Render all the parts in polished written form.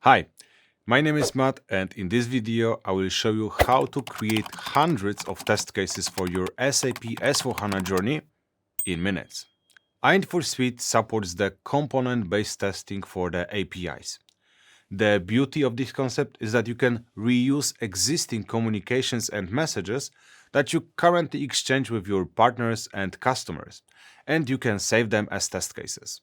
Hi, my name is Matt, and in this video I will show you how to create hundreds of test cases for your SAP S4HANA journey in minutes. Int4 Suite supports the component-based testing for the APIs. The beauty of this concept is that you can reuse existing communications and messages that you currently exchange with your partners and customers, and you can save them as test cases.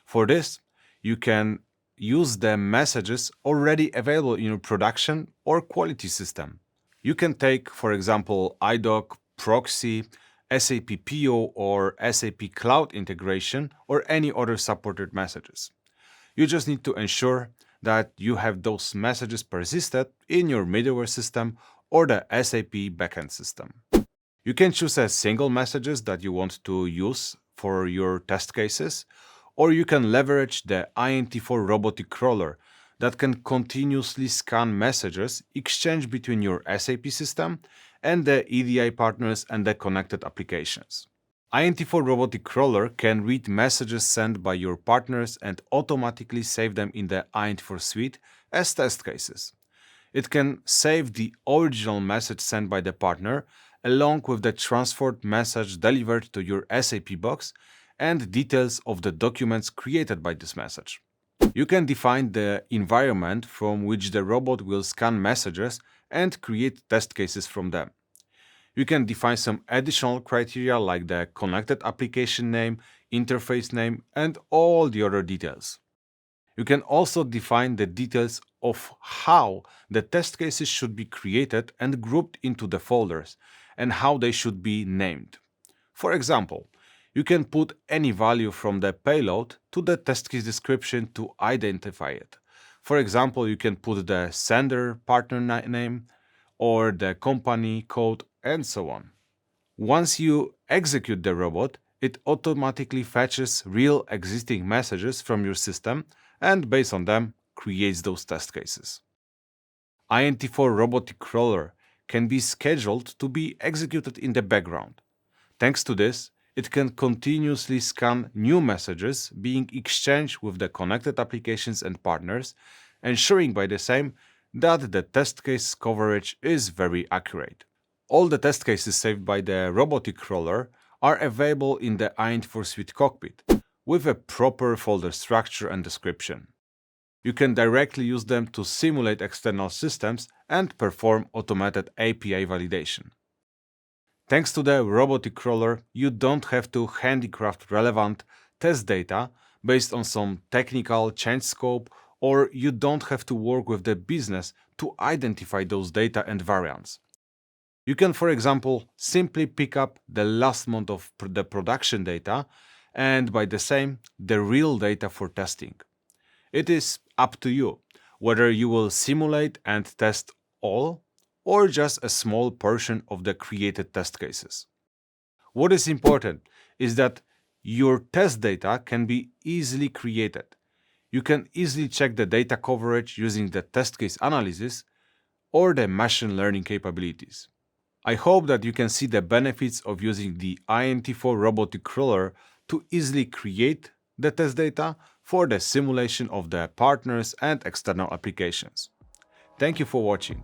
For this, you can use the messages already available in your production or quality system. You can take, for example, IDOC, proxy, SAP PO or SAP Cloud integration or any other supported messages. You just need to ensure that you have those messages persisted in your middleware system or the SAP backend system. You can choose a single messages that you want to use for your test cases, or you can leverage the Int4 Robotic Crawler that can continuously scan messages exchanged between your SAP system and the EDI partners and the connected applications. Int4 Robotic Crawler can read messages sent by your partners and automatically save them in the Int4 Suite as test cases. It can save the original message sent by the partner along with the transferred message delivered to your SAP box and details of the documents created by this message. You can define the environment from which the robot will scan messages and create test cases from them. You can define some additional criteria like the connected application name, interface name, and all the other details. You can also define the details of how the test cases should be created and grouped into the folders, and how they should be named. For example, you can put any value from the payload to the test case description to identify it. For example, you can put the sender partner name or the company code and so on. Once you execute the robot, it automatically fetches real existing messages from your system and based on them creates those test cases. Int4 Robotic Crawler can be scheduled to be executed in the background. Thanks to this, it can continuously scan new messages being exchanged with the connected applications and partners, ensuring by the same that the test case coverage is very accurate. All the test cases saved by the Robotic Crawler are available in the Int4 Suite cockpit with a proper folder structure and description. You can directly use them to simulate external systems and perform automated API validation. Thanks to the Robotic Crawler, you don't have to handicraft relevant test data based on some technical change scope, or you don't have to work with the business to identify those data and variants. You can, for example, simply pick up the last month of the production data and by the same, the real data for testing. It is up to you whether you will simulate and test all or just a small portion of the created test cases. What is important is that your test data can be easily created. You can easily check the data coverage using the test case analysis or the machine learning capabilities. I hope that you can see the benefits of using the Int4 Robotic Crawler to easily create the test data for the simulation of the partners and external applications. Thank you for watching.